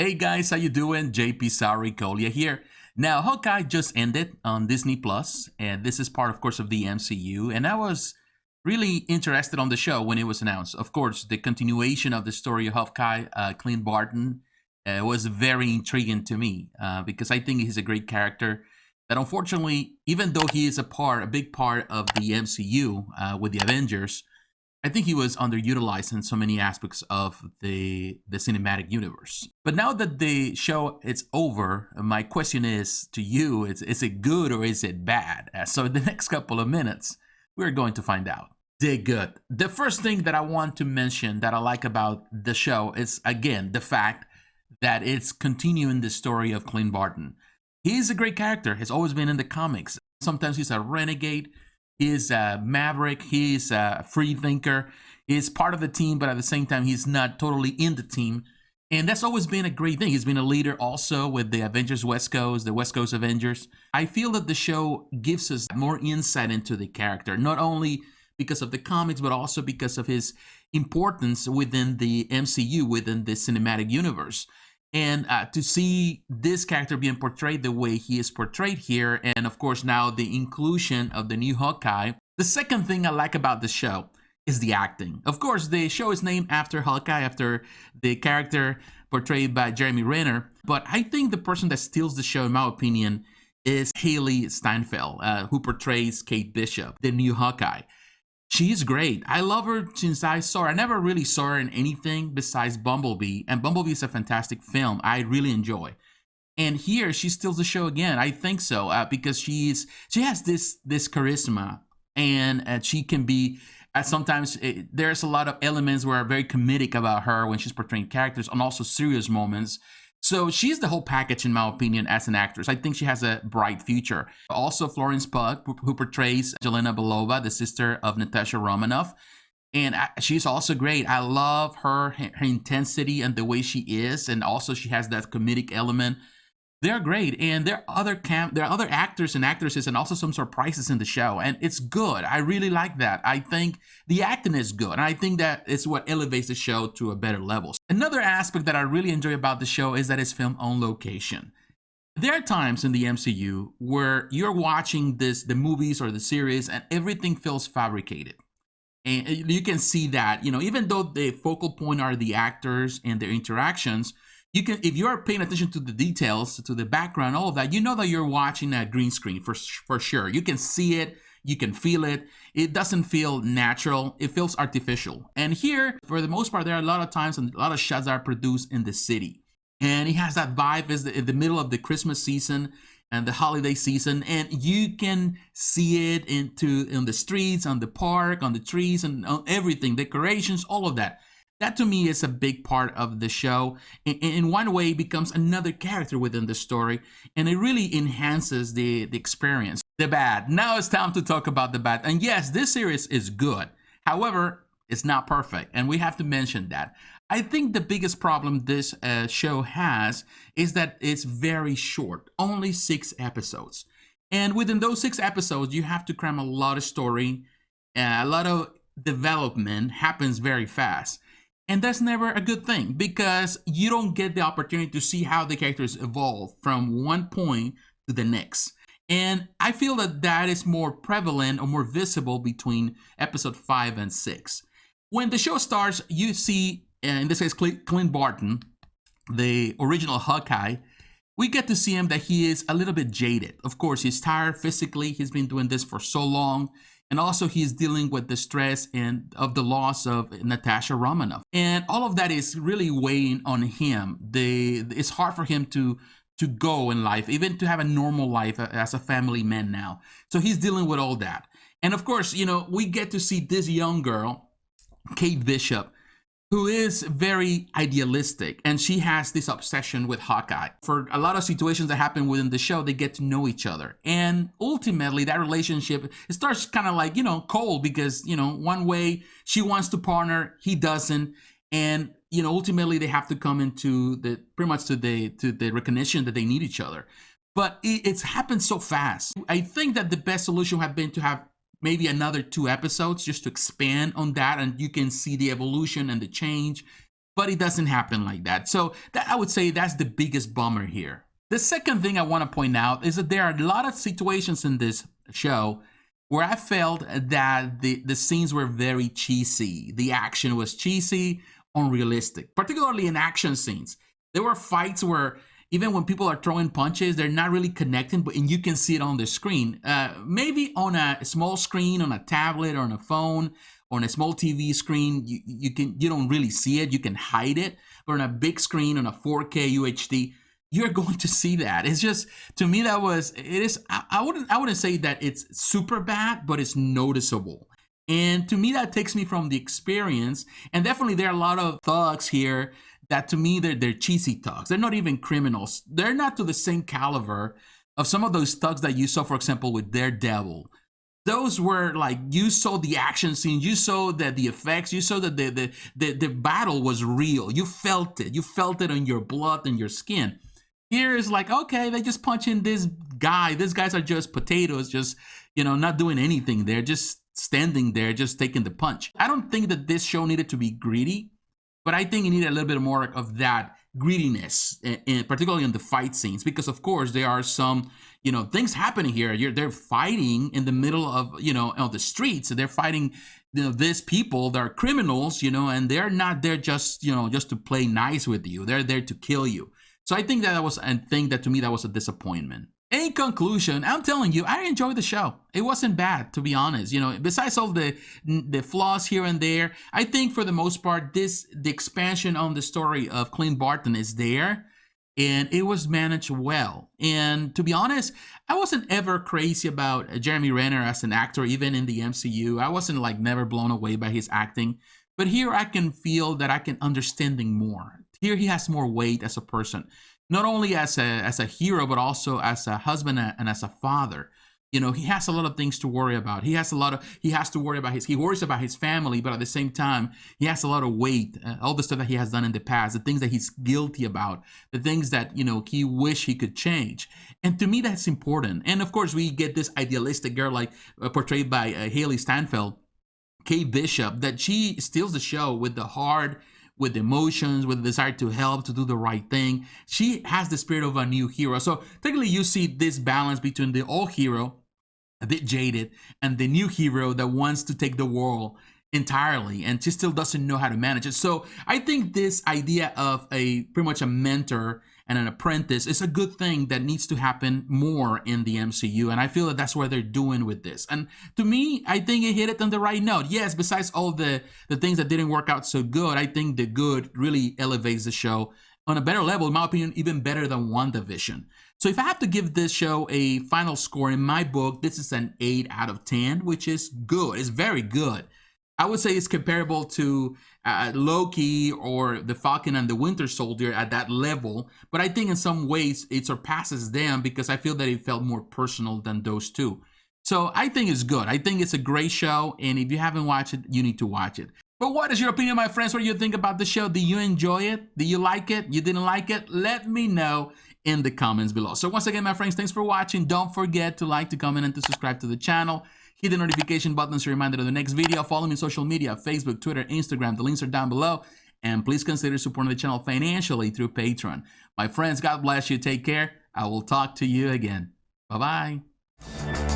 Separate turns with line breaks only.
Hey guys, how you doing? jpsarrireviews here. Now, Hawkeye just ended on Disney Plus, and this is part, of course, of the MCU. And I was really interested on the show when it was announced. Of course, the continuation of the story of Hawkeye, Clint Barton, was very intriguing to me because I think he's a great character. That unfortunately, even though he is a big part of the MCU with the Avengers, I think he was underutilized in so many aspects of the cinematic universe. But now that the show is over, my question is to you: is it good or is it bad? So in the next couple of minutes, we're going to find out. They're good. The first thing that I want to mention that I like about the show is again the fact that it's continuing the story of Clint Barton. He's a great character. He's always been in the comics. Sometimes he's a renegade. He's a maverick. He's a free thinker. He's part of the team, but at the same time, he's not totally in the team. And that's always been a great thing. He's been a leader also with the Avengers West Coast, the West Coast Avengers. I feel that the show gives us more insight into the character, not only because of the comics, but also because of his importance within the MCU, within the cinematic universe. And to see this character being portrayed the way he is portrayed here, and of course now the inclusion of the new Hawkeye. The second thing I like about the show is the acting. Of course, the show is named after Hawkeye, after the character portrayed by Jeremy Renner. But I think the person that steals the show, in my opinion, is Hailee Steinfeld, who portrays Kate Bishop, the new Hawkeye. She's great. I love her since I saw her. I never really saw her in anything besides Bumblebee, and Bumblebee is a fantastic film I really enjoy. And here she steals the show again. I think so because she has this charisma, and she can be. Sometimes there's a lot of elements where are very comedic about her when she's portraying characters, and also serious moments. So she's the whole package, in my opinion, as an actress. I think she has a bright future. Also, Florence Pugh, who portrays Jelena Belova, the sister of Natasha Romanoff. And she's also great. I love her intensity and the way she is. And also she has that comedic element. They're great, and there are other actors and actresses, and also some surprises in the show, and it's good. I really like that. I think the acting is good, and I think that it's what elevates the show to a better level. Another aspect that I really enjoy about the show is that it's filmed on location. There are times in the MCU where you're watching the movies or the series, and everything feels fabricated. And you can see that, even though the focal point are the actors and their interactions, you can, if you're paying attention to the details, to the background, all of that, you know that you're watching a green screen for sure. You can see it, you can feel it. It doesn't feel natural. It feels artificial. And here, for the most part, there are a lot of times and a lot of shots that are produced in the city. And it has that vibe as in the middle of the Christmas season and the holiday season, and you can see it in the streets, on the park, on the trees, and on everything, decorations, all of that. That to me is a big part of the show. In one way, it becomes another character within the story, and it really enhances the experience. The bad. Now it's time to talk about the bad. And yes, this series is good. However, it's not perfect, and we have to mention that. I think the biggest problem this show has is that it's very short, only 6 episodes. And within those 6 episodes, you have to cram a lot of story, a lot of development happens very fast. And that's never a good thing because you don't get the opportunity to see how the characters evolve from one point to the next. And I feel that that is more prevalent or more visible between episode 5 and 6. When the show starts, you see, in this case, Clint Barton, the original Hawkeye. We get to see him that he is a little bit jaded. Of course, he's tired physically. He's been doing this for so long. And also he's dealing with the stress and of the loss of Natasha Romanoff. And all of that is really weighing on him. It's hard for him to go in life, even to have a normal life as a family man now. So he's dealing with all that. And of course, we get to see this young girl, Kate Bishop, who is very idealistic, and she has this obsession with Hawkeye. For a lot of situations that happen within the show, they get to know each other. And ultimately, that relationship, it starts kind of like, cold because, one way she wants to partner, he doesn't. And, ultimately they have to come into pretty much to the recognition that they need each other. But it's happened so fast. I think that the best solution would have been to have maybe another 2 episodes just to expand on that, and you can see the evolution and the change. but it doesn't happen like that. So I would say that's the biggest bummer here. The second thing I want to point out is that there are a lot of situations in this show where I felt that the scenes were very cheesy. The action was cheesy, unrealistic, particularly in action scenes. There were fights where even when people are throwing punches, they're not really connecting, and you can see it on the screen. Maybe on a small screen, on a tablet, or on a phone, on a small TV screen, you don't really see it. You can hide it. But on a big screen, on a 4K UHD, you're going to see that. It's just, to me, I wouldn't say that it's super bad, but it's noticeable. And to me, that takes me from the experience. And definitely there are a lot of thugs here that, to me, they're cheesy thugs. They're not even criminals. They're not to the same caliber of some of those thugs that you saw, for example, with Daredevil. Those were like, you saw the action scenes, you saw that the effects, you saw that the battle was real. You felt it on your blood and your skin. Here is like, okay, they just punch in this guy. These guys are just potatoes, just, not doing anything. They're just standing there, just taking the punch. I don't think that this show needed to be greedy, but I think it needed a little bit more of that greediness, particularly in the fight scenes, because of course there are some, things happening here. They're fighting in the middle of, on the streets. They're fighting, these people that are criminals, and they're not there just to play nice with you. They're there to kill you. So I think that to me, that was a disappointment. In conclusion, I'm telling you, I enjoyed the show. It wasn't bad, to be honest. Besides all the flaws here and there, I think for the most part, the expansion on the story of Clint Barton is there, and it was managed well. And to be honest, I wasn't ever crazy about Jeremy Renner as an actor, even in the MCU. I wasn't never blown away by his acting. But here I can feel that I can understand him more. Here he has more weight as a person, not only as a hero, but also as a husband and as a father. He has a lot of things to worry about. He worries about his family, but at the same time, he has a lot of weight, all the stuff that he has done in the past, the things that he's guilty about, the things that, he wish he could change. And to me, that's important. And of course, we get this idealistic girl portrayed by Hailee Steinfeld, Kate Bishop, that she steals the show with the heart, with emotions, with the desire to help, to do the right thing. She has the spirit of a new hero. So technically you see this balance between the old hero, a bit jaded, and the new hero that wants to take the world entirely, and she still doesn't know how to manage it. So I think this idea of pretty much a mentor and an apprentice is a good thing that needs to happen more in the MCU. And I feel that that's what they're doing with this. And to me, I think it hit it on the right note. Yes, besides all the things that didn't work out so good, I think the good really elevates the show on a better level, in my opinion, even better than WandaVision. So if I have to give this show a final score, in my book, this is an 8 out of 10, which is good. It's very good. I would say it's comparable to Loki or the Falcon and the Winter Soldier at that level. But I think in some ways it surpasses them because I feel that it felt more personal than those two. So I think it's good. I think it's a great show. And if you haven't watched it, you need to watch it. But what is your opinion, my friends? What do you think about the show? Do you enjoy it? Do you like it? You didn't like it? Let me know in the comments below. So once again, my friends, thanks for watching. Don't forget to like, to comment, and to subscribe to the channel. Hit the notification button so you're reminded of the next video. Follow me on social media, Facebook, Twitter, Instagram. The links are down below. And please consider supporting the channel financially through Patreon. My friends, God bless you. Take care. I will talk to you again. Bye-bye.